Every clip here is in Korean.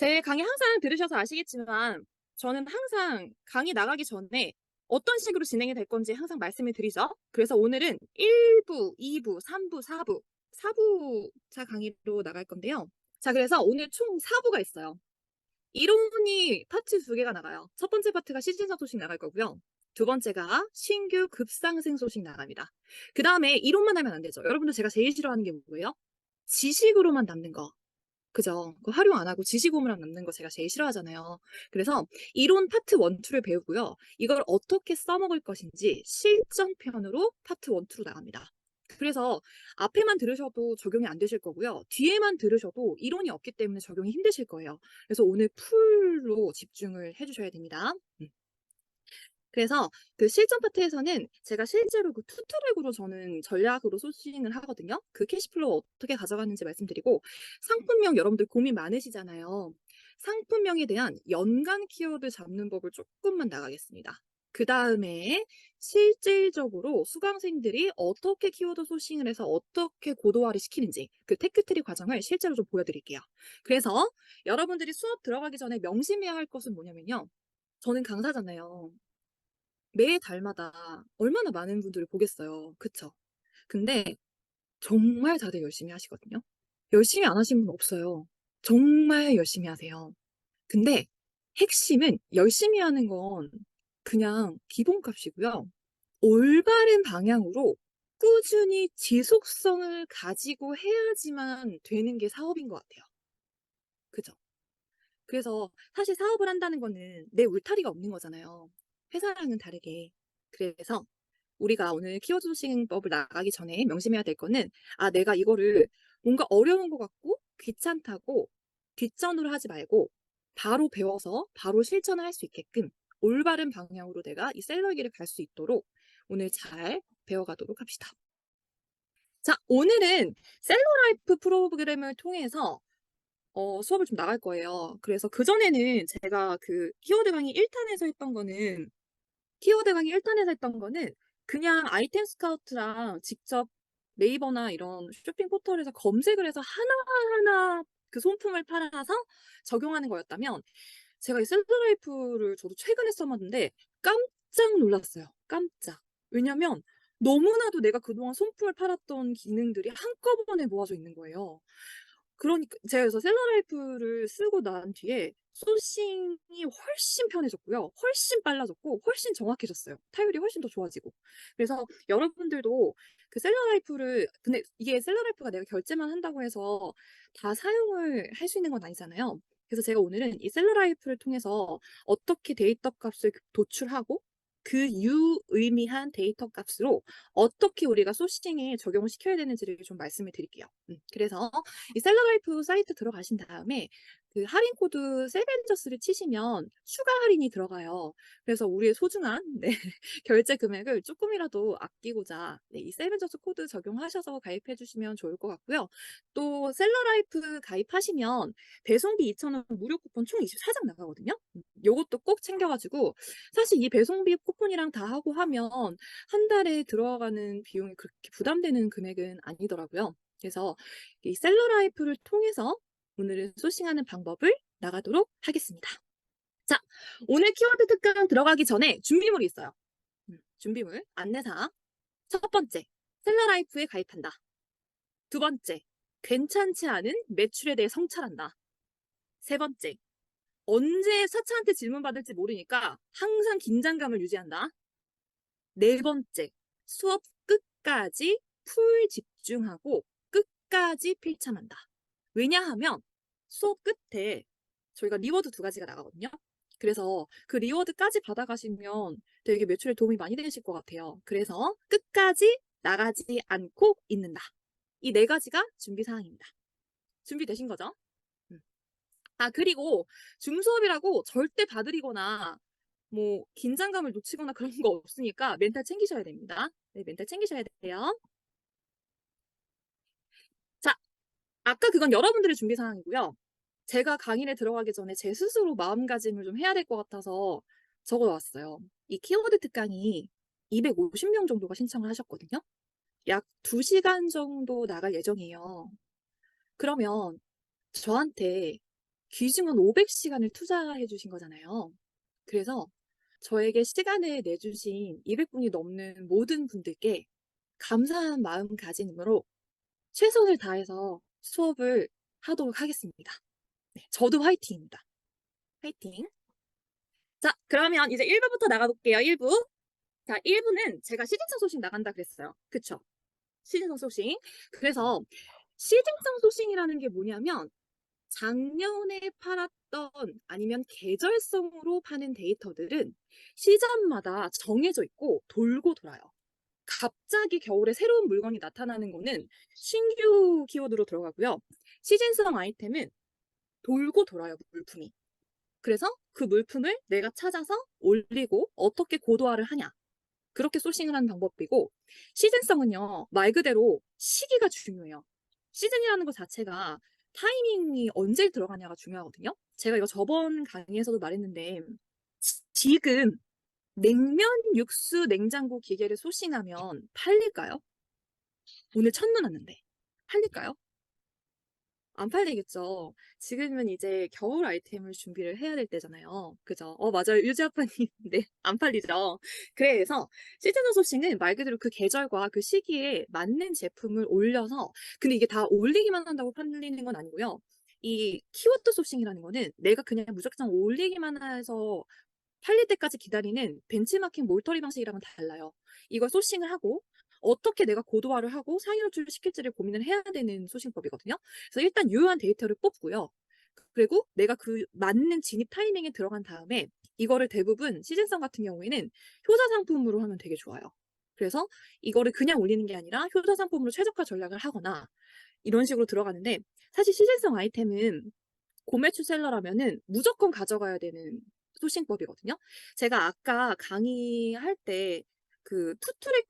제 강의 항상 들으셔서 아시겠지만 저는 항상 강의 나가기 전에 어떤 식으로 진행이 될 건지 항상 말씀을 드리죠. 그래서 오늘은 1 부, 2 부, 3 부, 4 부, 4 부차 강의로 나갈 건데요. 자, 그래서 오늘 총 4 부가 있어요. 이론이 파트 2 개가 나가요. 첫 번째 파트가 시즌성 소식 나갈 거고요. 두 번째가 신규 급상승 소식 나갑니다. 그다음에 이론만 하면 안 되죠. 여러분들 제가 제일 싫어하는 게 뭐예요? 지식으로만 남는 거. 그죠. 그 활용 안 하고 지식고문만 남는 거 제가 제일 싫어하잖아요. 그래서 이론 파트 1, 2를 배우고요. 이걸 어떻게 써먹을 것인지 실전편으로 파트 1, 2로 나갑니다. 그래서 앞에만 들으셔도 적용이 안 되실 거고요. 뒤에만 들으셔도 이론이 없기 때문에 적용이 힘드실 거예요. 그래서 오늘 풀로 집중을 해 주셔야 됩니다. 그래서 그 실전 파트에서는 제가 실제로 그 투트랙으로 저는 전략으로 소싱을 하거든요. 그 캐시플로우 어떻게 가져가는지 말씀드리고, 상품명 여러분들 고민 많으시잖아요. 상품명에 대한 연관 키워드 잡는 법을 조금만 나가겠습니다. 그다음에 실질적으로 수강생들이 어떻게 키워드 소싱을 해서 어떻게 고도화를 시키는지 그 테크트리 과정을 실제로 좀 보여드릴게요. 그래서 여러분들이 수업 들어가기 전에 명심해야 할 것은 뭐냐면요. 저는 강사잖아요. 매 달마다 얼마나 많은 분들을 보겠어요. 그쵸? 근데 정말 다들 열심히 하시거든요. 열심히 안 하시는 분 없어요. 정말 열심히 하세요. 근데 핵심은 열심히 하는 건 그냥 기본값이고요. 올바른 방향으로 꾸준히 지속성을 가지고 해야지만 되는 게 사업인 것 같아요. 그죠? 그래서 사실 사업을 한다는 거는 내 울타리가 없는 거잖아요. 회사랑은 다르게. 그래서 우리가 오늘 키워드 소싱법을 나가기 전에 명심해야 될 거는, 내가 이거를 뭔가 어려운 것 같고 귀찮다고 뒷전으로 하지 말고 바로 배워서 바로 실천을 할 수 있게끔 올바른 방향으로 내가 이 셀러 길을 갈 수 있도록 오늘 잘 배워가도록 합시다. 자, 오늘은 셀러 라이프 프로그램을 통해서 수업을 좀 나갈 거예요. 그래서 그전에는 제가 그 키워드 강의 1 탄에서 했던 거는 그냥 아이템 스카우트랑 직접 네이버나 이런 쇼핑 포털에서 검색을 해서 하나하나 그 손품을 팔아서 적용하는 거였다면, 제가 이 셀프라이프를 저도 최근에 써 봤는데 깜짝 놀랐어요. 깜짝. 왜냐면 너무나도 내가 그동안 손품을 팔았던 기능들이 한꺼번에 모아져 있는 거예요. 그러니까 제가 그래서 셀러라이프를 쓰고 난 뒤에 소싱이 훨씬 편해졌고요. 훨씬 빨라졌고 훨씬 정확해졌어요. 타율이 훨씬 더 좋아지고. 그래서 여러분들도 그 셀러라이프를, 근데 이게 셀러라이프가 내가 결제만 한다고 해서 다 사용을 할 수 있는 건 아니잖아요. 그래서 제가 오늘은 이 셀러라이프를 통해서 어떻게 데이터 값을 도출하고 그 유의미한 데이터 값으로 어떻게 우리가 소싱에 적용을 시켜야 되는지를 좀 말씀을 드릴게요. 그래서 이 셀러라이프 사이트 들어가신 다음에 그 할인 코드 세벤저스를 치시면 추가 할인이 들어가요. 그래서 우리의 소중한 네, 결제 금액을 조금이라도 아끼고자 이 세벤저스 코드 적용하셔서 가입해 주시면 좋을 것 같고요. 또 셀러라이프 가입하시면 배송비 2,000원 무료 쿠폰 총 24장 나가거든요. 요것도 꼭 챙겨 가지고, 사실 이 배송비 쿠폰이랑 다 하고 하면 한 달에 들어가는 비용이 그렇게 부담되는 금액은 아니더라고요. 그래서 이 셀러라이프를 통해서 오늘은 소싱하는 방법을 나가도록 하겠습니다. 자, 오늘 키워드 특강 들어가기 전에 준비물이 있어요. 준비물, 안내사항. 첫 번째, 셀러라이프에 가입한다. 두 번째, 괜찮지 않은 매출에 대해 성찰한다. 세 번째, 언제 차차한테 질문받을지 모르니까 항상 긴장감을 유지한다. 네 번째, 수업 끝까지 풀 집중하고 끝까지 필참한다. 왜냐하면 수업 끝에 저희가 리워드 2가지가 나가거든요. 그래서 그 리워드까지 받아가시면 되게 매출에 도움이 많이 되실 것 같아요. 그래서 끝까지 나가지 않고 있는다. 이 4가지가 준비 사항입니다. 준비되신 거죠? 음. 그리고 줌수업이라고 절대 봐드리거나 뭐 긴장감을 놓치거나 그런 거 없으니까 멘탈 챙기셔야 됩니다. 네, 멘탈 챙기셔야 돼요. 자, 아까 그건 여러분들의 준비 사항이고요. 제가 강의에 들어가기 전에 제 스스로 마음가짐을 좀 해야 될 것 같아서 적어 왔어요. 이 키워드 특강이 250명 정도가 신청을 하셨거든요. 약 2시간 정도 나갈 예정이에요. 그러면 저한테 귀중한 500시간을 투자해 주신 거잖아요. 그래서 저에게 시간을 내주신 200분이 넘는 모든 분들께 감사한 마음가짐으로 최선을 다해서 수업을 하도록 하겠습니다. 네, 저도 화이팅입니다. 화이팅. 자, 그러면 이제 1부부터 나가볼게요. 1부. 자, 1부는 제가 시즌성 소식 나간다 그랬어요. 그쵸? 시즌성 소식. 그래서 시즌성 소식이라는 게 뭐냐면 작년에 팔았던 아니면 계절성으로 파는 데이터들은 시즌마다 정해져 있고 돌고 돌아요. 갑자기 겨울에 새로운 물건이 나타나는 거는 신규 키워드로 들어가고요. 시즌성 아이템은 돌고 돌아요, 물품이. 그래서 그 물품을 내가 찾아서 올리고 어떻게 고도화를 하냐. 그렇게 소싱을 하는 방법이고, 시즌성은요, 말 그대로 시기가 중요해요. 시즌이라는 것 자체가 타이밍이 언제 들어가냐가 중요하거든요. 제가 이거 저번 강의에서도 말했는데, 지금 냉면 육수 냉장고 기계를 소싱하면 팔릴까요? 오늘 첫눈 왔는데. 팔릴까요? 안 팔리겠죠. 지금은 이제 겨울 아이템을 준비를 해야 될 때잖아요. 그죠? 맞아요. 유지 아빠님. 네, 안 팔리죠. 그래서 시즌al 소싱은 말 그대로 그 계절과 그 시기에 맞는 제품을 올려서, 근데 이게 다 올리기만 한다고 팔리는 건 아니고요. 이 키워드 소싱이라는 거는 내가 그냥 무작정 올리기만 해서 팔릴 때까지 기다리는 벤치마킹 몰터리 방식이랑은 달라요. 이걸 소싱을 하고 어떻게 내가 고도화를 하고 상위노출을 시킬지를 고민을 해야 되는 소싱법이거든요. 그래서 일단 유효한 데이터를 뽑고요. 그리고 내가 그 맞는 진입 타이밍에 들어간 다음에 이거를 대부분 시즌성 같은 경우에는 효자 상품으로 하면 되게 좋아요. 그래서 이거를 그냥 올리는 게 아니라 효자 상품으로 최적화 전략을 하거나 이런 식으로 들어가는데, 사실 시즌성 아이템은 고매출셀러라면은 무조건 가져가야 되는 소싱법이거든요. 제가 아까 강의할 때 그 투트랙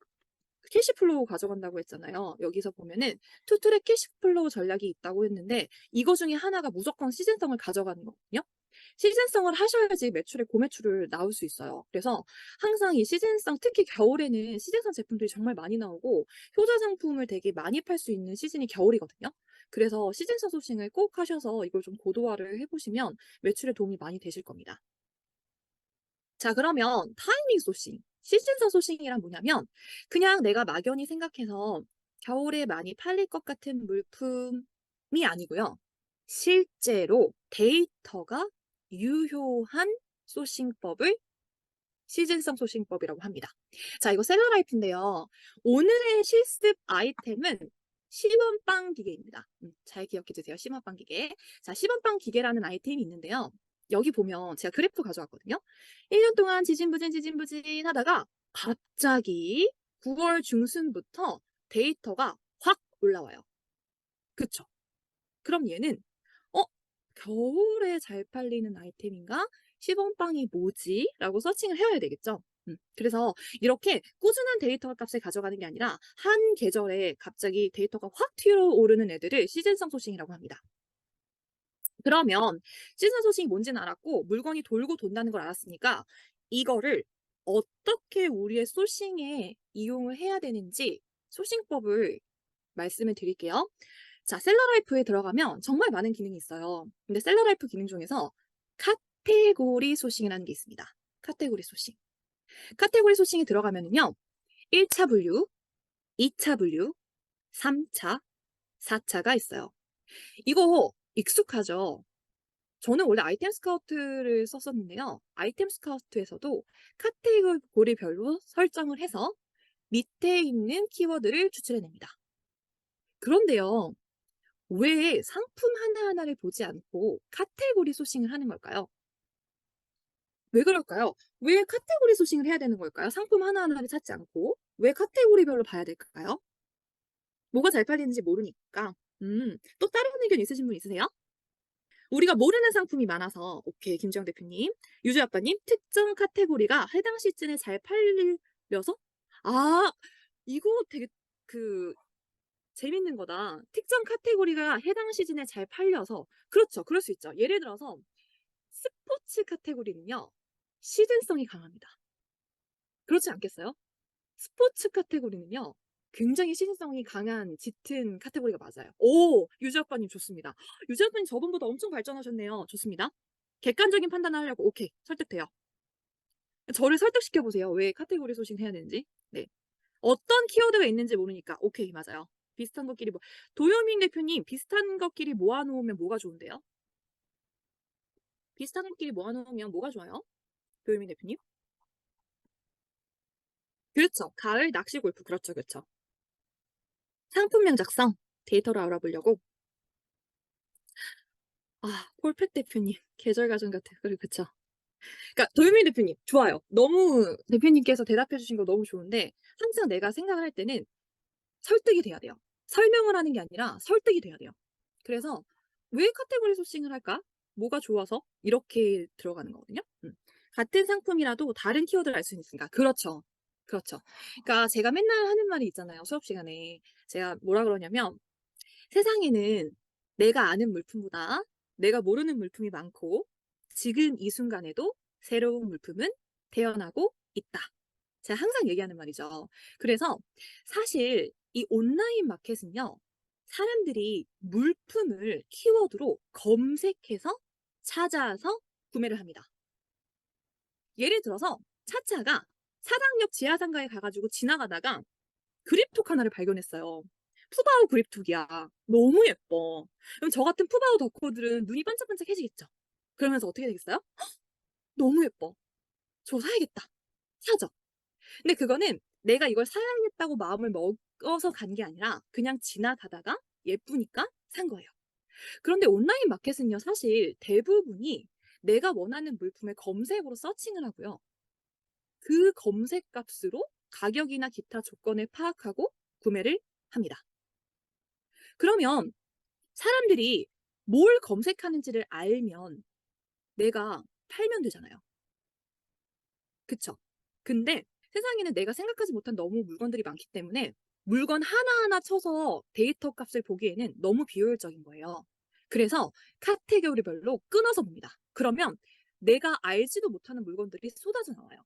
캐시플로우 가져간다고 했잖아요. 여기서 보면은 투트랙 캐시플로우 전략이 있다고 했는데 이거 중에 하나가 무조건 시즌성을 가져가는 거거든요. 시즌성을 하셔야지 매출에 고매출을 나올 수 있어요. 그래서 항상 이 시즌성, 특히 겨울에는 시즌성 제품들이 정말 많이 나오고 효자 상품을 되게 많이 팔 수 있는 시즌이 겨울이거든요. 그래서 시즌성 소싱을 꼭 하셔서 이걸 좀 고도화를 해보시면 매출에 도움이 많이 되실 겁니다. 자, 그러면 타이밍 소싱. 시즌성 소싱이란 뭐냐면 그냥 내가 막연히 생각해서 겨울에 많이 팔릴 것 같은 물품이 아니고요. 실제로 데이터가 유효한 소싱법을 시즌성 소싱법이라고 합니다. 자, 이거 셀러라이프인데요. 오늘의 실습 아이템은 시범빵 기계입니다. 잘 기억해 주세요. 시범빵 기계. 자, 시범빵 기계라는 아이템이 있는데요. 여기 보면 제가 그래프 가져왔거든요. 1년 동안 지진부진 하다가 갑자기 9월 중순부터 데이터가 확 올라와요. 그쵸? 그럼 얘는 겨울에 잘 팔리는 아이템인가? 시범빵이 뭐지? 라고 서칭을 해야 되겠죠. 그래서 이렇게 꾸준한 데이터 값을 가져가는 게 아니라 한 계절에 갑자기 데이터가 확 튀어오르는 애들을 시즌성 소싱이라고 합니다. 그러면 시즌 소싱이 뭔지는 알았고 물건이 돌고 돈다는 걸 알았으니까 이거를 어떻게 우리의 소싱에 이용을 해야 되는지 소싱법을 말씀을 드릴게요. 자, 셀러라이프에 들어가면 정말 많은 기능이 있어요. 근데 셀러라이프 기능 중에서 카테고리 소싱이라는 게 있습니다. 카테고리 소싱. 카테고리 소싱이 들어가면은요. 1차 분류, 2차 분류, 3차, 4차가 있어요. 이거 익숙하죠? 저는 원래 아이템 스카우트를 썼었는데요. 아이템 스카우트에서도 카테고리별로 설정을 해서 밑에 있는 키워드를 추출해냅니다. 그런데요. 왜 상품 하나하나를 보지 않고 카테고리 소싱을 하는 걸까요? 왜 그럴까요? 왜 카테고리 소싱을 해야 되는 걸까요? 상품 하나하나를 찾지 않고 왜 카테고리별로 봐야 될까요? 뭐가 잘 팔리는지 모르니까. 또 다른 의견 있으신 분 있으세요? 우리가 모르는 상품이 많아서. 오케이, 김지영 대표님. 유주 아빠님, 특정 카테고리가 해당 시즌에 잘 팔려서? 아, 이거 되게 그 재밌는 거다. 특정 카테고리가 해당 시즌에 잘 팔려서. 그렇죠. 그럴 수 있죠. 예를 들어서 스포츠 카테고리는요. 시즌성이 강합니다. 그렇지 않겠어요? 스포츠 카테고리는요. 굉장히 시즌성이 강한 짙은 카테고리가 맞아요. 오! 유지 아빠님 좋습니다. 유지 아빠님 저번보다 엄청 발전하셨네요. 좋습니다. 객관적인 판단을 하려고 오케이. 설득돼요. 저를 설득시켜 보세요. 왜 카테고리 소싱해야 되는지. 네. 어떤 키워드가 있는지 모르니까 오케이 맞아요. 비슷한 것끼리 뭐 도요민 대표님 비슷한 것끼리 모아 놓으면 뭐가 좋은데요? 비슷한 것끼리 모아 놓으면 뭐가 좋아요? 도요민 대표님? 그렇죠. 가을 낚시 골프. 그렇죠, 그렇죠. 상품명 작성 데이터를 알아보려고. 아, 폴팩 대표님 계절 가정 같아요. 그리고 그쵸. 그러니까 도유미 대표님 좋아요. 너무 대표님께서 대답해 주신 거 너무 좋은데 항상 내가 생각을 할 때는 설득이 돼야 돼요. 설명을 하는 게 아니라 설득이 돼야 돼요. 그래서 '왜 카테고리 소싱을 할까? 뭐가 좋아서?' 이렇게 들어가는 거거든요. 같은 상품이라도 다른 키워드를 알 수는 있으니까. 그렇죠. 그렇죠. 그러니까 제가 맨날 하는 말이 있잖아요, 수업 시간에. 제가 뭐라 그러냐면 "세상에는 내가 아는 물품보다 내가 모르는 물품이 많고 지금 이 순간에도 새로운 물품은 태어나고 있다." 제가 항상 얘기하는 말이죠. 그래서 사실 이 온라인 마켓은요. 사람들이 물품을 키워드로 검색해서 찾아서 구매를 합니다. 예를 들어서 차차가 사당역 지하상가에 가 가지고 지나가다가 그립톡 하나를 발견했어요. 푸바오 그립톡이야. 너무 예뻐. 그럼 저 같은 푸바오 덕후들은 눈이 반짝반짝해지겠죠. 그러면서 어떻게 되겠어요? "너무 예뻐. 저거 사야겠다." 사죠. 근데 그거는 내가 이걸 사야겠다고 마음을 먹어서 간 게 아니라 그냥 지나가다가 예쁘니까 산 거예요. 그런데 온라인 마켓은요, 사실 대부분이 내가 원하는 물품을 검색으로 서칭을 하고요. 그 검색 값으로 가격이나 기타 조건을 파악하고 구매를 합니다. 그러면 사람들이 뭘 검색하는지를 알면 내가 팔면 되잖아요. 그쵸? 근데 세상에는 내가 생각하지 못한 너무 물건들이 많기 때문에 물건 하나하나 쳐서 데이터 값을 보기에는 너무 비효율적인 거예요. 그래서 카테고리별로 끊어서 봅니다. 그러면 내가 알지도 못하는 물건들이 쏟아져 나와요.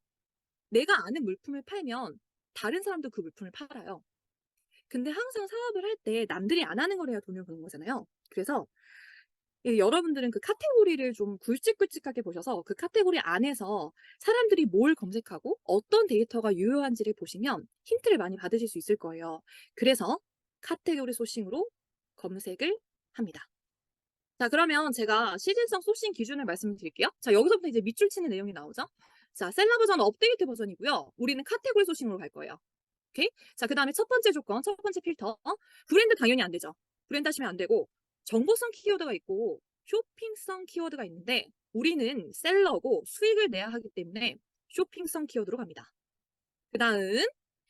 내가 아는 물품을 팔면 다른 사람도 그 물품을 팔아요. 근데 항상 사업을 할 때 남들이 안 하는 걸 해야 돈을 버는 거잖아요. 그래서 여러분들은 그 카테고리를 좀 굵직굵직하게 보셔서 그 카테고리 안에서 사람들이 뭘 검색하고 어떤 데이터가 유효한지를 보시면 힌트를 많이 받으실 수 있을 거예요. 그래서 카테고리 소싱으로 검색을 합니다. 자, 그러면 제가 시즌성 소싱 기준을 말씀드릴게요. 자, 여기서부터 이제 밑줄 치는 내용이 나오죠. 자, 셀러 버전 업데이트 버전이고요. 우리는 카테고리 소싱으로 갈 거예요. 오케이? 자, 그다음에 첫 번째 조건, 첫 번째 필터. 브랜드 당연히 안 되죠. 브랜드 하시면 안 되고 정보성 키워드가 있고 쇼핑성 키워드가 있는데 우리는 셀러고 수익을 내야 하기 때문에 쇼핑성 키워드로 갑니다. 그다음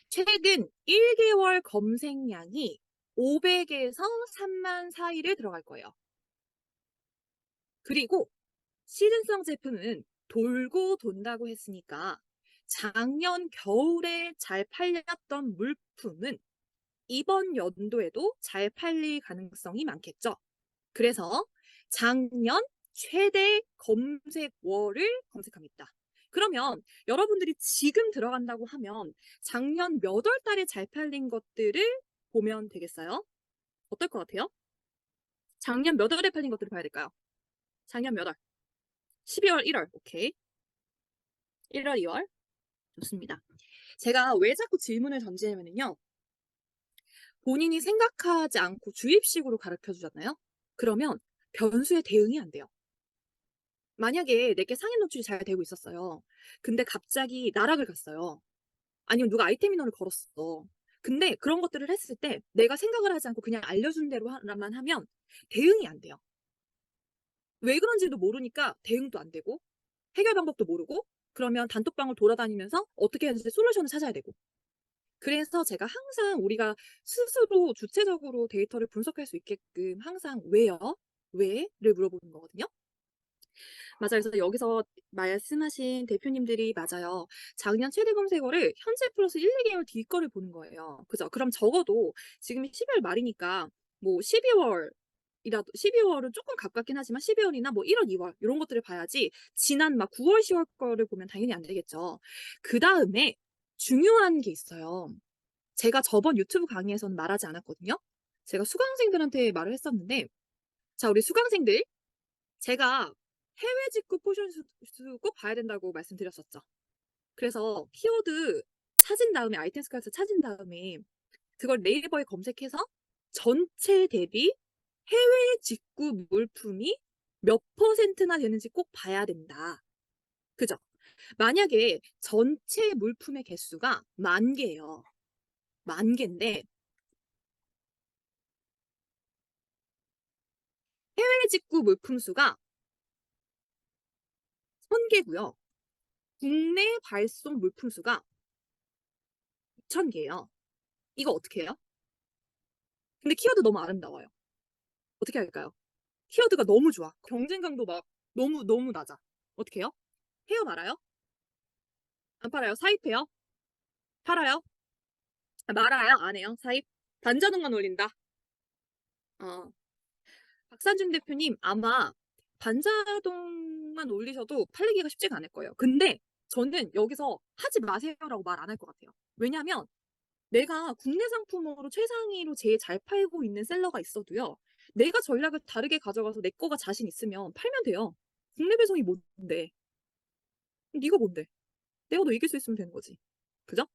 최근 1개월 검색량이 500에서 3만 사이를 들어갈 거예요. 그리고 시즌성 제품은 돌고 돈다고 했으니까 작년 겨울에 잘 팔렸던 물품은 이번 연도에도 잘 팔릴 가능성이 많겠죠. 그래서 작년 최대 검색월을 검색합니다. 그러면 여러분들이 지금 들어간다고 하면 작년 몇 월 달에 잘 팔린 것들을 보면 되겠어요? 어떨 것 같아요? 작년 몇 월에 팔린 것들을 봐야 될까요? 작년 몇 월? 12월, 1월. 오케이. 1월, 2월. 좋습니다. 제가 왜 자꾸 질문을 던지냐면요. 본인이 생각하지 않고 주입식으로 가르쳐 주잖아요. 그러면 변수에 대응이 안 돼요. 만약에 내게 상인 노출이 잘 되고 있었어요. 근데 갑자기 나락을 갔어요. 아니면 누가 아이템 인원을 걸었어. 근데 그런 것들을 했을 때 내가 생각을 하지 않고 그냥 알려준 대로만 하면 대응이 안 돼요. 왜 그런지도 모르니까 대응도 안 되고 해결 방법도 모르고 그러면 단톡방을 돌아다니면서 어떻게 해야 될지 솔루션을 찾아야 되고. 그래서 제가 항상 우리가 스스로 주체적으로 데이터를 분석할 수 있게끔 항상 "왜요? 왜?"를 물어보는 거거든요. 맞아요. 그래서 여기서 말씀하신 대표님들이 맞아요. 작년 최대 검색어를 현재 플러스 1-2개월 뒤 거를 보는 거예요. 그죠? 그럼 적어도 지금이 12월 말이니까 뭐 12월 이라도 12월은 쪼끔 가깝긴 하지만 12월이나 뭐 1월, 2월 요런 것들을 봐야지 지난 막 9월, 10월 거를 보면 당연히 안 되겠죠. 그다음에 중요한 게 있어요. 제가 저번 유튜브 강의에서는 말하지 않았거든요. 제가 수강생들한테 말을 했었는데, 자, 우리 수강생들, 제가 해외 직구 포션수 꼭 봐야 된다고 말씀드렸었죠. 그래서 키워드 찾은 다음에 아이템 스카우트 찾은 다음에 그걸 네이버에 검색해서 전체 대비 해외 직구 물품이 몇 퍼센트나 되는지 꼭 봐야 된다. 그죠? 만약에 전체 물품의 개수가 10,000개예요. 10,000개인데 해외 직구 물품 수가 1,000개고요. 국내 발송 물품 수가 2,000개예요. 이거 어떻게 해요? 근데 키워드 너무 아름다워요. 어떻게 할까요? 키워드가 너무 좋아. 경쟁감도 막 너무 낮아. 어떻게 해요? 해요 말아요? 안 팔아요? 사입해요? 팔아요? 아, 말아요? 안 해요? 사입? 반자동만 올린다. 어. 박산준 대표님 아마 반자동만 올리셔도 팔리기가 쉽지가 않을 거예요. 근데 저는 여기서 하지 마세요라고 말 안 할 것 같아요. 왜냐면 내가 국내 상품으로 최상위로 제일 잘 팔고 있는 셀러가 있어도요. 내가 전략을 다르게 가져가서 내 거가 자신 있으면 팔면 돼요. 국내 배송이 뭔데? 네가 뭔데? 내가 너 이길 수 있으면 되는 거지. 그죠?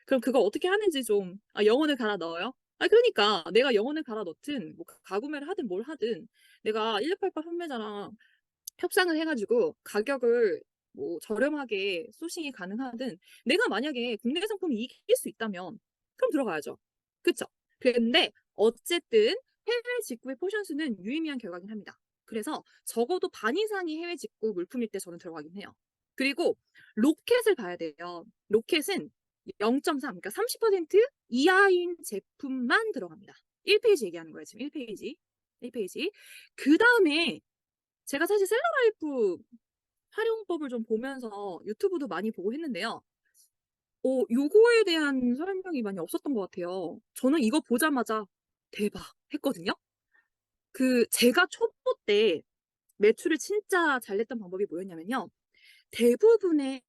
그럼 그거 어떻게 하는지 좀, 아, 영혼을 갈아 넣어요? 아, 그러니까 내가 영혼을 갈아 넣든, 뭐, 가구매를 하든 뭘 하든, 내가 1688 판매자랑 협상을 해가지고 가격을 뭐 저렴하게 소싱이 가능하든, 내가 만약에 국내 상품이 이길 수 있다면, 그럼 들어가야죠. 그쵸? 근데 어쨌든 해외 직구의 포션 수는 유의미한 결과긴 합니다. 그래서 적어도 반 이상이 해외 직구 물품일 때 저는 들어가긴 해요. 그리고 로켓을 봐야 돼요. 로켓은 0.3, 그러니까 30% 이하인 제품만 들어갑니다. 1페이지 얘기하는 거예요, 지금 1페이지. 1페이지. 그 다음에 제가 사실 셀러라이프 활용법을 좀 보면서 유튜브도 많이 보고 했는데요. 요거에 대한 설명이 많이 없었던 것 같아요. 저는 이거 보자마자 대박 했거든요. 제가 초보 때 매출을 진짜 잘 냈던 방법이 뭐였냐면요. 대부분의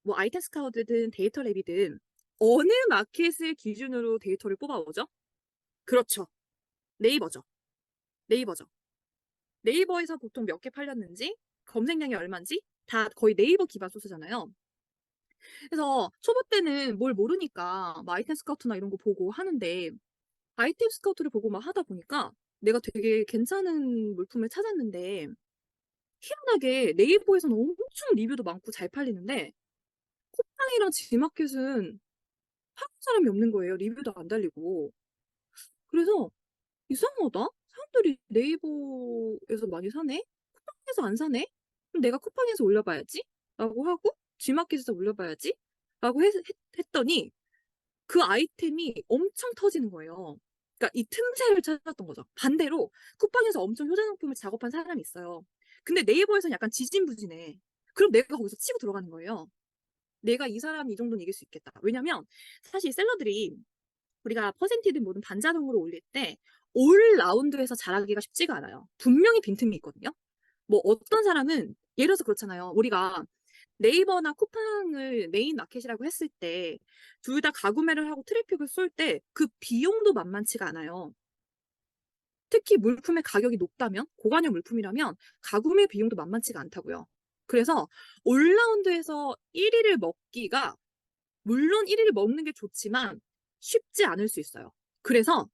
뭐 아이템 스카우트든 데이터 랩이든 어느 마켓을 기준으로 데이터를 뽑아오죠? 그렇죠. 네이버죠. 네이버죠. 네이버에서 보통 몇 개 팔렸는지, 검색량이 얼마인지 다 거의 네이버 기반 소스잖아요. 그래서 초보 때는 뭘 모르니까 뭐 아이템 스카우트나 이런 거 보고 하는데 아이템 스카우트를 보고 막 하다 보니까 내가 되게 괜찮은 물품을 찾았는데 희한하게 네이버에서는 엄청 리뷰도 많고 잘 팔리는데 쿠팡이랑 지마켓은 파는 사람이 없는 거예요. 리뷰도 안 달리고. 그래서 이상하다. 사람들이 네이버에서 많이 사네? 쿠팡에서 안 사네? 그럼 내가 쿠팡에서 올려봐야지? 라고 하고 G마켓에서 올려봐야지? 라고 했더니 그 아이템이 엄청 터지는 거예요. 그러니까 이 틈새를 찾았던 거죠. 반대로 쿠팡에서 엄청 효자 상품을 작업한 사람이 있어요. 근데 네이버에서는 약간 지진부진해. 그럼 내가 거기서 치고 들어가는 거예요. 내가 이 사람이 이 정도는 이길 수 있겠다. 왜냐면 사실 셀러들이 우리가 퍼센티든 뭐든 반자동으로 올릴 때 올 라운드에서 잘하기가 쉽지가 않아요. 분명히 빈틈이 있거든요. 뭐 어떤 사람은 예를 들어서 그렇잖아요. 우리가 네이버나 쿠팡을 메인 마켓이라고 했을 때 둘 다 가구매를 하고 트래픽을 쏠 때 그 비용도 만만치가 않아요. 특히 물품의 가격이 높다면 고관여 물품이라면 가구매 비용도 만만치가 않다고요. 그래서 올라운드에서 1위를 먹기가 물론 1위를 먹는 게 좋지만 쉽지 않을 수 있어요. 그래서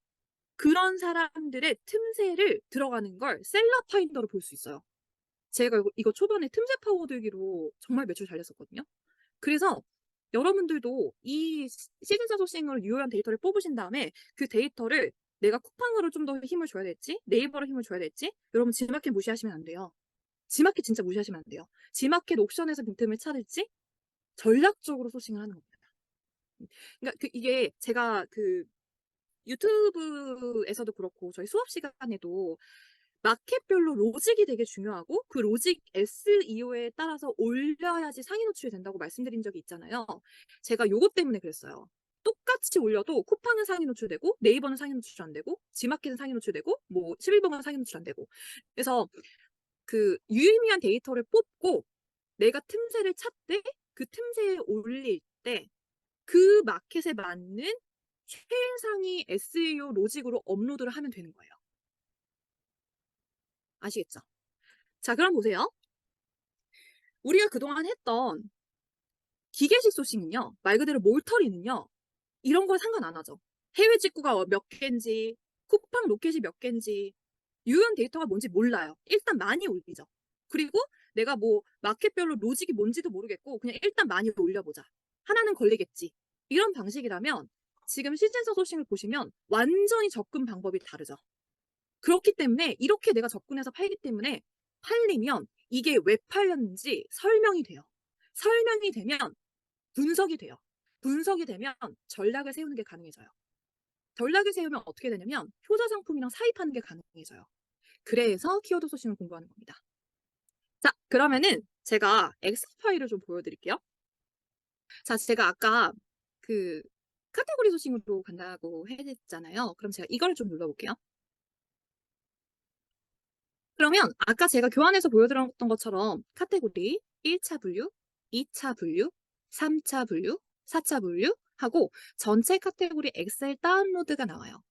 그런 사람들의 틈새를 들어가는 걸 셀러 파인더로 볼 수 있어요. 제가 이거 초반에 틈새 파고들기로 정말 매출 잘 냈었거든요. 그래서 여러분들도 이 시즌 소싱으로 유효한 데이터를 뽑으신 다음에 그 데이터를 내가 쿠팡으로 좀 더 힘을 줘야 될지 네이버로 힘을 줘야 될지 여러분 G마켓 무시하시면 안 돼요. G마켓 진짜 무시하시면 안 돼요. G마켓 옥션에서 빈틈을 찾을지 전략적으로 소싱을 하는 겁니다. 그러니까 이게 제가 유튜브에서도 그렇고 저희 수업 시간에도 마켓별로 로직이 되게 중요하고 그 로직 SEO에 따라서 올려야지 상위 노출이 된다고 말씀드린 적이 있잖아요. 제가 요것 때문에 그랬어요. 똑같이 올려도 쿠팡은 상위 노출되고 네이버는 상위 노출 안 되고 G마켓은 상위 노출되고 뭐 11번은 상위 노출 안 되고 그래서 유의미한 데이터를 뽑고 내가 틈새를 찾되 그 틈새에 올릴 때 그 마켓에 맞는 최상위 SEO 로직으로 업로드를 하면 되는 거예요. 아시겠죠? 자, 그럼 보세요. 우리가 그동안 했던 기계식 소싱은요, 말 그대로 몰터리는요, 이런 거 상관 안 하죠. 해외 직구가 몇 개인지, 쿠팡 로켓이 몇 개인지, 유효한 데이터가 뭔지 몰라요. 일단 많이 올리죠. 그리고 내가 뭐 마켓별로 로직이 뭔지도 모르겠고 그냥 일단 많이 올려보자. 하나는 걸리겠지. 이런 방식이라면 지금 시즌서 소싱을 보시면 완전히 접근 방법이 다르죠. 그렇기 때문에 이렇게 내가 접근해서 팔기 때문에 팔리면 이게 왜 팔렸는지 설명이 돼요. 설명이 되면 분석이 돼요. 분석이 되면 전략을 세우는 게 가능해져요. 전략을 세우면 어떻게 되냐면 효자 상품이랑 사입하는 게 가능해져요. 그래서 키워드 소싱을 공부하는 겁니다. 자, 그러면은 제가 엑셀 파일을 좀 보여드릴게요. 자, 제가 아까 그 카테고리 소싱으로 간다고 했잖아요. 그럼 제가 이걸 좀 눌러볼게요. 그러면 아까 제가 교환해서 보여드렸던 것처럼 카테고리 1차 분류, 2차 분류, 3차 분류, 4차 분류 하고 전체 카테고리 엑셀 다운로드가 나와요.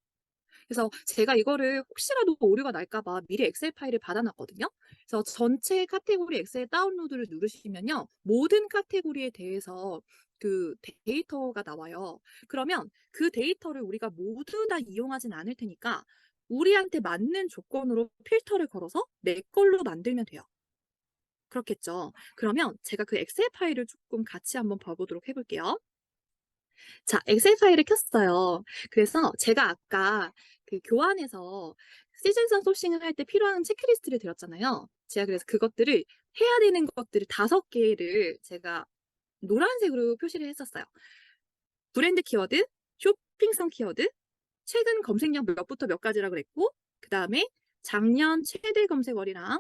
그래서 제가 이거를 혹시라도 오류가 날까 봐 미리 엑셀 파일을 받아놨거든요. 그래서 전체 카테고리 엑셀 다운로드를 누르시면요. 모든 카테고리에 대해서 그 데이터가 나와요. 그러면 그 데이터를 우리가 모두 다 이용하진 않을 테니까 우리한테 맞는 조건으로 필터를 걸어서 내 걸로 만들면 돼요. 그렇겠죠. 그러면 제가 그 엑셀 파일을 조금 같이 한번 봐보도록 해볼게요. 자, 엑셀 파일을 켰어요. 그래서 제가 아까 그 교환해서 시즌성 소싱을 할 때 필요한 체크리스트를 드렸잖아요. 제가 그래서 그것들을 해야 되는 것들을 5개를 제가 노란색으로 표시를 했었어요. 브랜드 키워드, 쇼핑성 키워드, 최근 검색량 몇부터 몇 가지라고 그랬고, 그 다음에 작년 최대 검색어리랑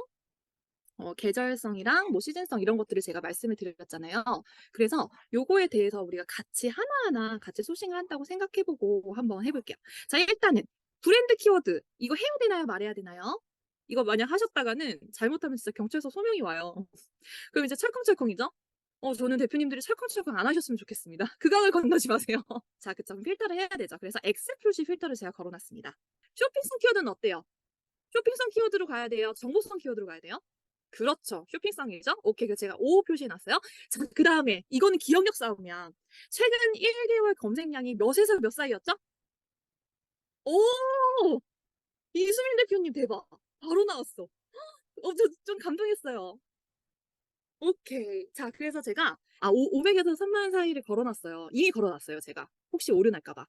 계절성이랑 뭐 시즌성 이런 것들을 제가 말씀을 드렸잖아요. 그래서 요거에 대해서 우리가 같이 하나하나 같이 소싱을 한다고 생각해보고 한번 해볼게요. 자, 일단은 브랜드 키워드 이거 해야 되나요? 말해야 되나요? 이거 만약 하셨다가는 잘못하면 진짜 경찰서 소명이 와요. 그럼 이제 철컹철컹이죠? 저는 대표님들이 철컹철컹 안 하셨으면 좋겠습니다. 그강을 건너지 마세요. 자, 그쵸. 그럼 필터를 해야 되죠. 그래서 X 표시 필터를 제가 걸어놨습니다. 쇼핑성 키워드는 어때요? 쇼핑성 키워드로 가야 돼요? 정보성 키워드로 가야 돼요? 그렇죠. 쇼핑성이죠. 오케이. 그 제가 O 표시해 놨어요. 자, 그다음에 이거는 기억력 싸움이야. 최근 1개월 검색량이 몇에서 몇 사이였죠? 오! 이수민 대표님 대박. 바로 나왔어. 좀 감동했어요. 오케이. 자, 그래서 제가 500에서 3만 사이를 걸어놨어요. 이미 걸어놨어요, 제가. 혹시 오류 날까 봐.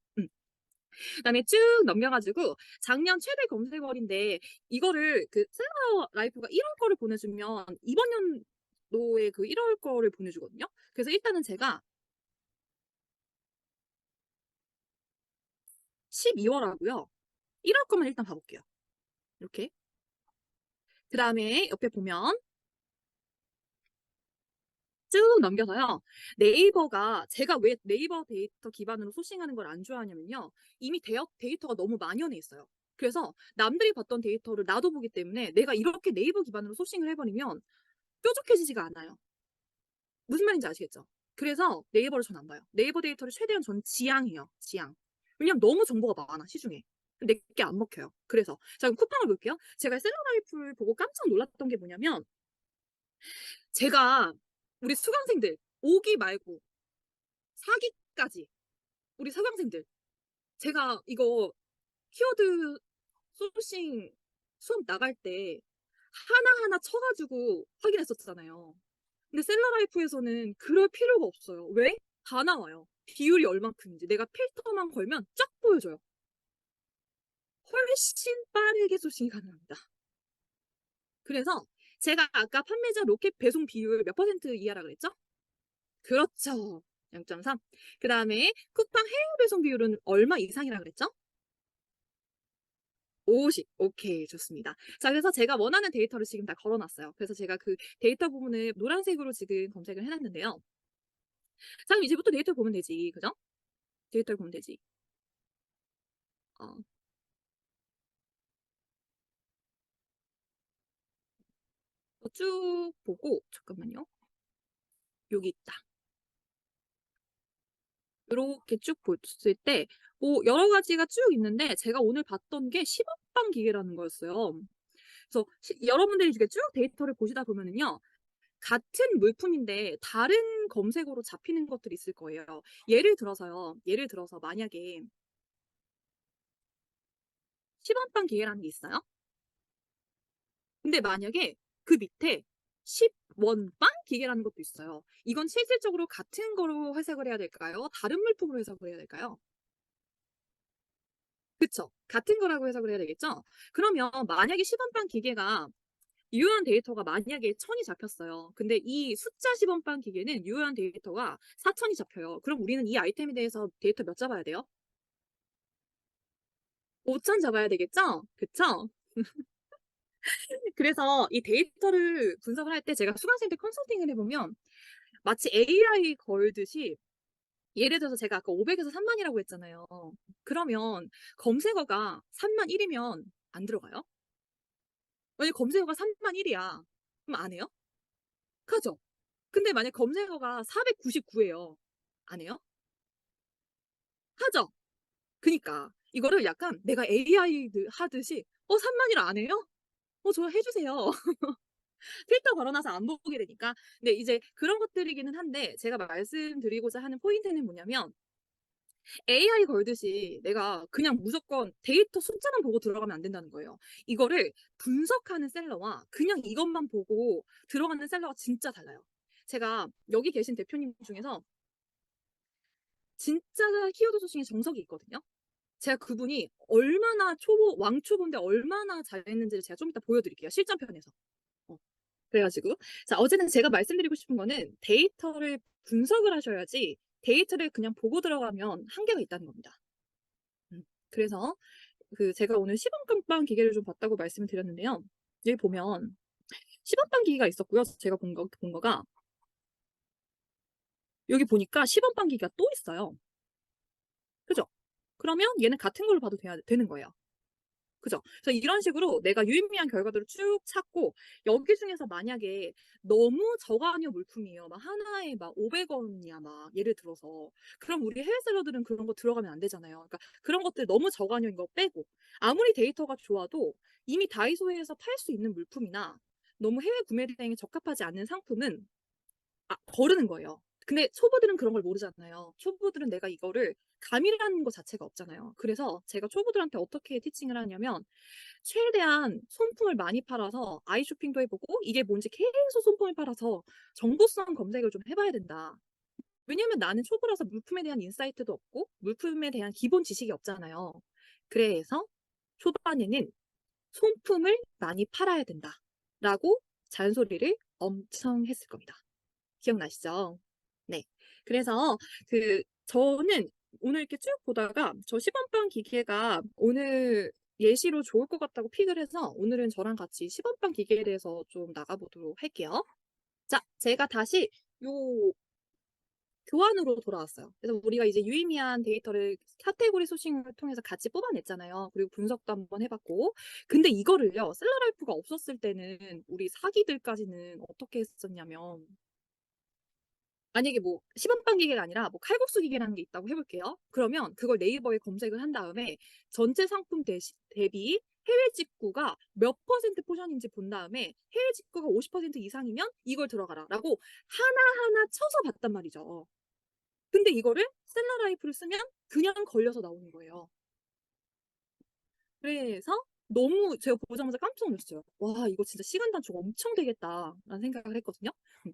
그다음에 쭉 넘겨가지고 작년 최대 검색어인데 이거를 그 셀러 라이프가 1월 거를 보내주면 이번 연도에 그 1월 거를 보내주거든요. 그래서 일단은 제가 12월 하고요. 1월 거만 일단 봐볼게요. 이렇게. 그 다음에 옆에 보면 쭉 넘겨서요. 네이버가 제가 왜 네이버 데이터 기반으로 소싱하는 걸 안 좋아하냐면요. 이미 데이터가 너무 만연해 있어요. 그래서 남들이 봤던 데이터를 나도 보기 때문에 내가 이렇게 네이버 기반으로 소싱을 해버리면 뾰족해지지가 않아요. 무슨 말인지 아시겠죠? 그래서 네이버를 전 안 봐요. 네이버 데이터를 최대한 전 지양해요. 지양. 왜냐면 너무 정보가 많아, 시중에. 내게 안 먹혀요. 그래서. 자, 그럼 쿠팡을 볼게요. 제가 셀러라이프를 보고 깜짝 놀랐던 게 뭐냐면, 제가 우리 수강생들, 5기 말고 4기까지, 우리 수강생들, 제가 이거 키워드 소싱 수업 나갈 때 하나하나 쳐가지고 확인했었잖아요. 근데 셀러라이프에서는 그럴 필요가 없어요. 왜? 다 나와요. 비율이 얼만큼인지. 내가 필터만 걸면 쫙 보여줘요. 훨씬 빠르게 소싱이 가능합니다. 그래서 제가 아까 판매자 로켓 배송 비율 몇 퍼센트 이하라 그랬죠? 그렇죠. 0.3. 그 다음에 쿠팡 해외 배송 비율은 얼마 이상이라 그랬죠? 50. 오케이, 좋습니다. 자, 그래서 제가 원하는 데이터를 지금 다 걸어놨어요. 그래서 제가 그 데이터 부분을 노란색으로 지금 검색을 해놨는데요. 자, 그럼 이제부터 데이터를 보면 되지. 그죠? 데이터를 보면 되지. 어, 쭉 보고, 잠깐만요. 여기 있다. 이렇게 쭉 봤을 때, 뭐 여러 가지가 쭉 있는데 제가 오늘 봤던 게 10억 방 기계라는 거였어요. 그래서 여러분들이 이렇게 쭉 데이터를 보시다 보면은요. 같은 물품인데 다른 검색어로 잡히는 것들이 있을 거예요. 예를 들어서 만약에 10원 빵 기계라는 게 있어요. 근데 만약에 그 밑에 10원 빵 기계라는 것도 있어요. 이건 실질적으로 같은 거로 해석을 해야 될까요? 다른 물품으로 해석을 해야 될까요? 그쵸. 같은 거라고 해석을 해야 되겠죠? 그러면 만약에 10원 빵 기계가 유효한 데이터가 만약에 1,000이 잡혔어요. 근데 이 숫자 10원 빵 기계는 유효한 데이터가 4,000이 잡혀요. 그럼 우리는 이 아이템에 대해서 데이터 몇 잡아야 돼요? 5,000 잡아야 되겠죠? 그쵸? 그래서 이 데이터를 분석을 할 때 제가 수강생한테 컨설팅을 해 보면 마치 AI 걸듯이 예를 들어서 제가 아까 500에서 3만 이라고 했잖아요. 그러면 검색어가 3만 1이면 안 들어가요? 만약 검색어가 3만 1이야. 그럼 안 해요? 하죠. 근데 만약 검색어가 499 예요. 안 해요? 하죠. 그니까 이거를 약간 내가 AI 하듯이 3만 1 안 해요? 저 해 주세요. 필터 걸어 놔서 안 보게 되니까. 근데 이제 그런 것들이기는 한데 제가 말씀드리고자 하는 포인트는 뭐냐면 AI 걸듯이 내가 그냥 무조건 데이터 숫자만 보고 들어가면 안 된다는 거예요. 이거를 분석하는 셀러와 그냥 이것만 보고 들어가는 셀러가 진짜 달라요. 제가 여기 계신 대표님 중에서 진짜 키워드 소싱에 정석이 있거든요. 제가 그분이 얼마나 초보 왕초보인데 얼마나 잘했는지를 제가 좀 이따 보여 드릴게요, 실전편에서. 어. 그래 가지고 자 어쨌든 제가 말씀드리고 싶은 거는 데이터를 분석을 하셔야지 데이터를 그냥 보고 들어가면 한계가 있다는 겁니다. 음. 그래서 제가 오늘 시범깜빵 기계를 좀 봤다고 말씀을 드렸는데요. 여기 보면 시범빵 기계가 있었고요. 제가 본 거가 여기 보니까 시범빵 기계가 또 있어요. 그죠? 그러면 얘는 같은 걸로 봐도 되는 거예요. 그죠? 그래서 이런 식으로 내가 유의미한 결과들을 쭉 찾고 여기 중에서 만약에 너무 저가형 물품이에요. 막 하나에 막 500원이야 막 예를 들어서. 그럼 우리 해외 셀러들은 그런 거 들어가면 안 되잖아요. 그러니까 그런 것들 너무 저가형인 거 빼고 아무리 데이터가 좋아도 이미 다이소에서 팔 수 있는 물품이나 너무 해외 구매 대행에 적합하지 않는 상품은 거르는 거예요. 근데 초보들은 그런 걸 모르잖아요. 초보들은 내가 이거를 감이라는 거 자체가 없잖아요. 그래서 제가 초보들한테 어떻게 티칭을 하냐면 최대한 손품을 많이 팔아서 아이 쇼핑도 해보고 이게 뭔지 계속 손품을 팔아서 정보성 검색을 좀 해봐야 된다. 왜냐면 나는 초보라서 물품에 대한 인사이트도 없고 물품에 대한 기본 지식이 없잖아요. 그래서 초반에는 손품을 많이 팔아야 된다. 라고 잔소리를 엄청 했을 겁니다. 기억나시죠? 네. 그래서 저는 오늘 이렇게 쭉 보다가 저 시범빵 기계가 오늘 예시로 좋을 것 같다고 픽을 해서 오늘은 저랑 같이 시범빵 기계에 대해서 좀 나가보도록 할게요. 자, 제가 다시 요 교환으로 돌아왔어요. 그래서 우리가 이제 유의미한 데이터를 카테고리 소싱을 통해서 같이 뽑아냈잖아요. 그리고 분석도 한번 해봤고. 근데 이거를요, 셀러라이프가 없었을 때는 우리 사기들까지는 어떻게 했었냐면 만약에 뭐 시범빵 기계가 아니라 뭐 칼국수 기계라는 게 있다고 해볼게요. 그러면 그걸 네이버에 검색을 한 다음에 전체 상품 대비 해외 직구가 몇 퍼센트 포션인지 본 다음에 해외 직구가 50% 이상이면 이걸 들어가라 라고 하나하나 쳐서 봤단 말이죠. 근데 이거를 셀러라이프를 쓰면 그냥 걸려서 나오는 거예요. 그래서 너무 제가 보자마자 깜짝 놀랐어요. '와 이거 진짜 시간 단축 엄청 되겠다.'라는 생각을 했거든요.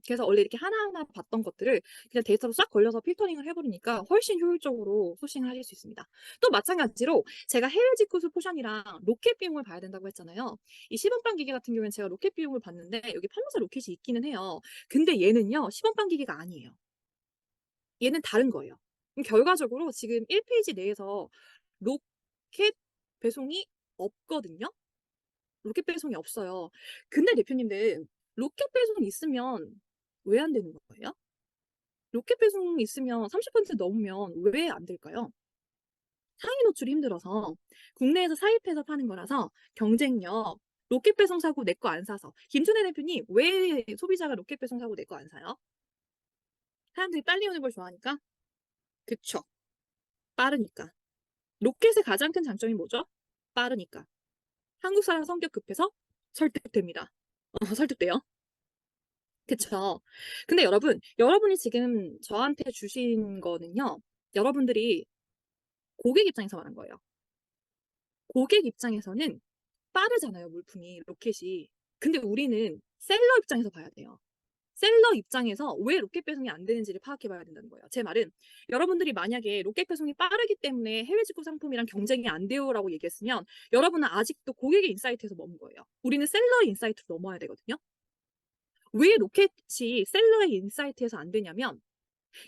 그래서 원래 이렇게 하나하나 봤던 것들을 그냥 데이터로 싹 걸려서 필터링을 해 버리니까 훨씬 효율적으로 소싱을 하실 수 있습니다. 또 마찬가지로 제가 해외 직구수 포션이랑 로켓 비용을 봐야 된다고 했잖아요. 이 시범빵 기계 같은 경우에는 제가 로켓 비용을 봤는데 여기 판매사 로켓이 있기는 해요. 근데 얘는요 시범빵 기계가 아니에요. 얘는 다른 거예요. 그럼 결과적으로 지금 1 페이지 내에서 로켓 배송이 없거든요. 로켓 배송이 없어요. 근데 대표님들 로켓 배송이 있으면 왜 안 되는 거예요? 로켓 배송이 있으면 30% 넘으면 왜 안 될까요? 상위 노출이 힘들어서 국내에서 사입해서 파는 거라서 경쟁력, 로켓 배송 사고 내 거 안 사서. 김준혜 대표님 왜 소비자가 로켓 배송 사고 내 거 안 사요? 사람들이 빨리 오는 걸 좋아하니까? 그쵸. 빠르니까. 로켓의 가장 큰 장점이 뭐죠? 빠르니까. 한국 사람 성격 급해서 설득됩니다. 설득돼요. 그쵸. 근데 여러분이 지금 저한테 주신 거는요. 여러분들이 고객 입장에서 말한 거예요. 고객 입장에서는 빠르잖아요, 물품이, 로켓이. 근데 우리는 셀러 입장에서 봐야 돼요. 셀러 입장에서 왜 로켓 배송이 안 되는지를 파악해 봐야 된다는 거예요. 제 말은 여러분들이 만약에 로켓 배송이 빠르기 때문에 해외 직구 상품이랑 경쟁이 안 돼요라고 얘기했으면 여러분은 아직도 고객의 인사이트에서 머문 거예요. 우리는 셀러의 인사이트로 넘어야 되거든요. 왜 로켓이 셀러의 인사이트에서 안 되냐면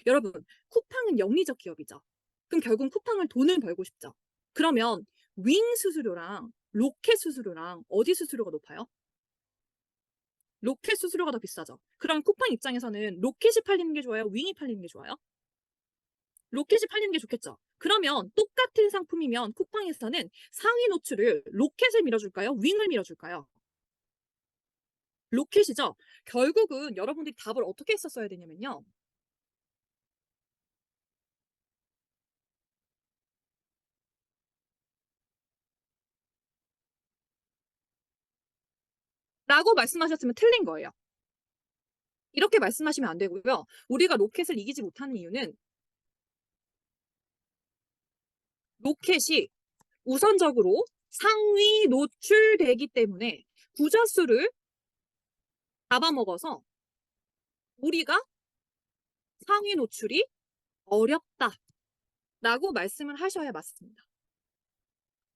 여러분, 쿠팡은 영리적 기업이죠. 그럼 결국 쿠팡은 돈을 벌고 싶죠. 그러면 윙 수수료랑 로켓 수수료랑 어디 수수료가 높아요? 로켓 수수료가 더 비싸죠. 그럼 쿠팡 입장에서는 로켓이 팔리는 게 좋아요? 윙이 팔리는 게 좋아요? 로켓이 팔리는 게 좋겠죠. 그러면 똑같은 상품이면 쿠팡에서는 상위 노출을 로켓을 밀어줄까요? 윙을 밀어줄까요? 로켓이죠. 결국은 여러분들이 답을 어떻게 했었어야 되냐면요. 라고 말씀하셨으면 틀린 거예요. 이렇게 말씀하시면 안 되고요. 우리가 로켓을 이기지 못하는 이유는 로켓이 우선적으로 상위 노출되기 때문에 부자수를 잡아먹어서 우리가 상위 노출이 어렵다라고 말씀을 하셔야 맞습니다.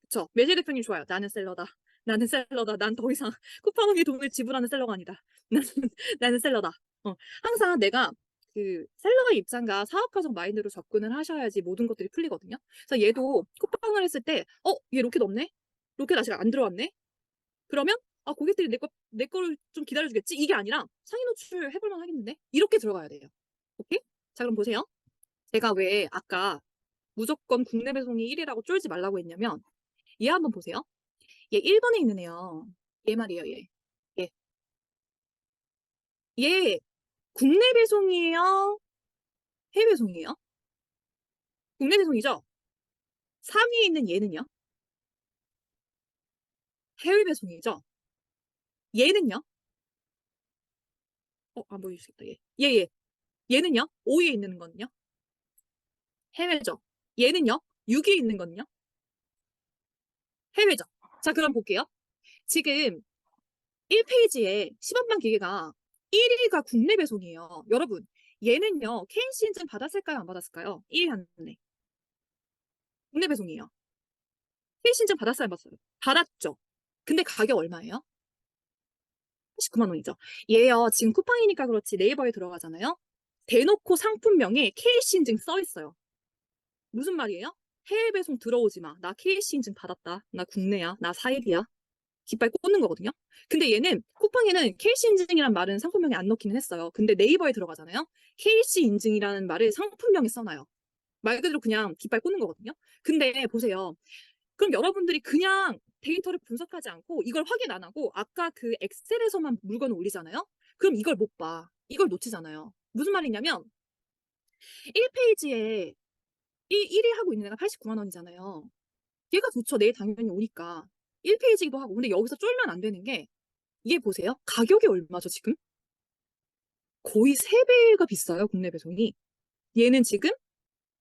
그쵸? 매실 대표님 좋아요. 나는 셀러다. 나는 셀러다. 난 더 이상 쿠팡에게 돈을 지불하는 셀러가 아니다. 나는 셀러다. 항상 내가 그 셀러의 입장과 사업가적 마인드로 접근을 하셔야지 모든 것들이 풀리거든요. 그래서 얘도 쿠팡을 했을 때, 얘 로켓 없네? 로켓 아직 안 들어왔네? 그러면, 고객들이 내 거를 좀 기다려주겠지? 이게 아니라 상위 노출 해볼만 하겠는데? 이렇게 들어가야 돼요. 오케이? 자, 그럼 보세요. 제가 왜 아까 무조건 국내 배송이 1위라고 쫄지 말라고 했냐면, 얘 한번 보세요. 얘 1번에 있는 애요. 얘 말이에요, 얘. 얘. 얘 국내 배송이에요? 해외 배송이에요? 국내 배송이죠? 상위에 있는 얘는요? 해외 배송이죠? 얘는요? 안 보여주겠다, 얘. 얘. 얘는요? 5위에 있는 거는요? 해외죠? 얘는요? 6위에 있는 거는요? 해외죠? 자, 그럼 볼게요. 지금 1페이지에 10원만 기계가 1위가 국내 배송이에요. 여러분, 얘는요, KC 인증 받았을까요? 안 받았을까요? 1위 하는데. 국내 배송이에요. KC 인증 받았어요? 안 받았어요? 받았죠? 근데 가격 얼마예요? 89만 원이죠. 얘요, 지금 쿠팡이니까 그렇지 네이버에 들어가잖아요. 대놓고 상품명에 KC 인증 써 있어요. 무슨 말이에요? 해외 배송 들어오지 마. 나 KC 인증 받았다. 나 국내야. 나 사일이야. 깃발 꽂는 거거든요. 근데 얘는 쿠팡에는 KC 인증이라는 말은 상품명에 안 넣기는 했어요. 근데 네이버에 들어가잖아요. KC 인증이라는 말을 상품명에 써놔요. 말 그대로 그냥 깃발 꽂는 거거든요. 근데 보세요. 그럼 여러분들이 그냥 데이터를 분석하지 않고 이걸 확인 안 하고 아까 그 엑셀에서만 물건을 올리잖아요. 그럼 이걸 못 봐. 이걸 놓치잖아요. 무슨 말이냐면 1페이지에 1위 하고 있는 애가 89만 원이잖아요. 얘가 좋죠. 내일 당연히 오니까. 1페이지기도 하고. 근데 여기서 쫄면 안 되는 게 얘 보세요. 가격이 얼마죠, 지금? 거의 3배가 비싸요, 국내 배송이. 얘는 지금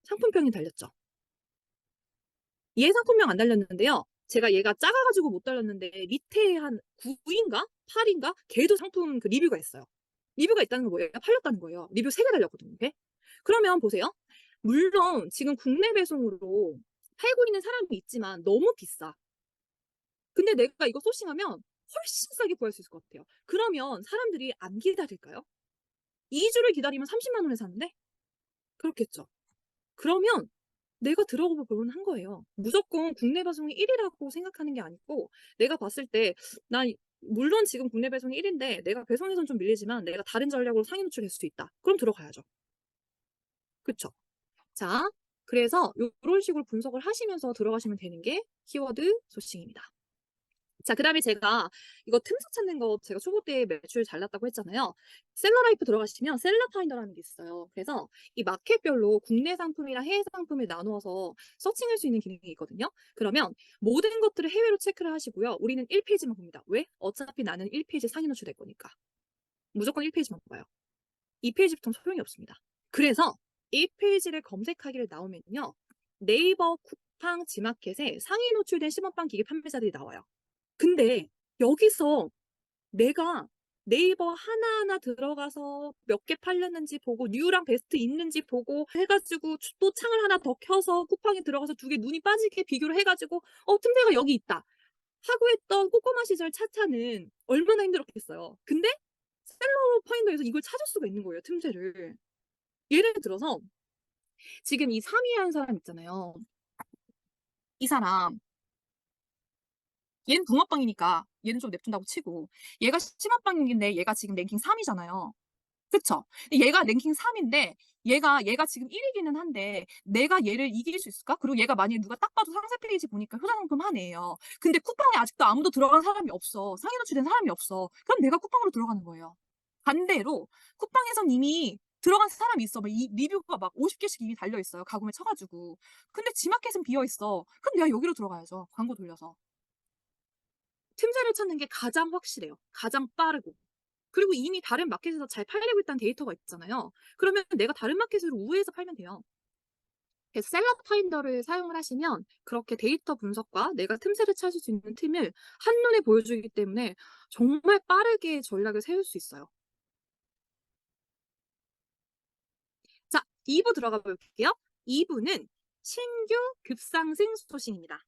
상품평이 달렸죠. 얘 상품명 안 달렸는데요. 제가 얘가 작아가지고 못 달렸는데 밑에 한 9인가? 8인가? 걔도 상품 그 리뷰가 있어요. 리뷰가 있다는 건 뭐예요? 팔렸다는 거예요. 리뷰 3개 달렸거든요. 이게. 그러면 보세요. 물론 지금 국내 배송으로 팔고 있는 사람이 있지만 너무 비싸. 근데 내가 이거 소싱하면 훨씬 싸게 구할 수 있을 것 같아요. 그러면 사람들이 안 기다릴까요? 2주를 기다리면 30만 원에 사는데? 그렇겠죠. 그러면 내가 들어가 볼만 한 거예요. 무조건 국내 배송이 1위라고 생각하는 게 아니고 내가 봤을 때 난 물론 지금 국내 배송이 1위인데 내가 배송에선 좀 밀리지만 내가 다른 전략으로 상위 노출할 수 있다. 그럼 들어가야죠. 그쵸? 자, 그래서 이런 식으로 분석을 하시면서 들어가시면 되는 게 키워드 소싱입니다. 자, 그다음에 제가 이거 틈새 찾는 거 제가 초보 때 매출 잘 났다고 했잖아요. 셀러라이프 들어가시면 셀러 파인더라는 게 있어요. 그래서 이 마켓별로 국내 상품이랑 해외 상품을 나누어서 서칭할 수 있는 기능이 있거든요. 그러면 모든 것들을 해외로 체크를 하시고요. 우리는 1페이지만 봅니다. 왜? 어차피 나는 1페이지 상위 노출될 거니까. 무조건 1페이지만 봐요. 2페이지부터는 소용이 없습니다. 그래서 1페이지를 검색하기를 나오면요. 네이버 쿠팡 지마켓에 상위 노출된 시범빵 기계 판매자들이 나와요. 근데 여기서 내가 네이버 하나하나 들어가서 몇 개 팔렸는지 보고 뉴랑 베스트 있는지 보고 해 가지고 또 창을 하나 더 켜서 쿠팡에 들어가서 두 개 눈이 빠지게 비교를 해 가지고 '어 틈새가 여기 있다.' 하고 했던 꼬꼬마 시절 차차는 얼마나 힘들었겠어요. 근데 셀러 파인더에서 이걸 찾을 수가 있는 거예요, 틈새를. 예를 들어서 지금 이 3 위 한 사람 있잖아요. 이 사람 얘는 붕어빵이니까 얘는 좀 냅둔다고 치고 얘가 심화빵인데 얘가 지금 랭킹 3 위잖아요. 그쵸? 얘가 랭킹 3 인데 얘가 지금 1 위기는 한데 '내가 얘를 이길 수 있을까?' 그리고 얘가 만약에 누가 딱 봐도 상세 페이지 보니까 효자상품 하네요. 근데 쿠팡에 아직도 아무도 들어간 사람이 없어. 상위 노출된 사람이 없어. 그럼 내가 쿠팡으로 들어가는 거예요. 반대로 쿠팡에선 이미 들어간 사람이 있어. 막 이 리뷰가 막 50 개씩 이미 달려 있어요, 가공에 쳐 가지고. 근데 지마켓은 비어 있어. 그럼 내가 여기로 들어가야죠, 광고 돌려서. 틈새를 찾는 게 가장 확실해요. 가장 빠르고. 그리고 이미 다른 마켓에서 잘 팔리고 있다는 데이터가 있잖아요. 그러면 내가 다른 마켓으로 우회해서 팔면 돼요. 그래서 셀러 파인더를 사용을 하시면 그렇게 데이터 분석과 내가 틈새를 찾을 수 있는 틈을 한눈에 보여주기 때문에 정말 빠르게 전략을 세울 수 있어요. 자, 2부 들어가 볼게요. 2 부는 신규 급상승 소식입니다.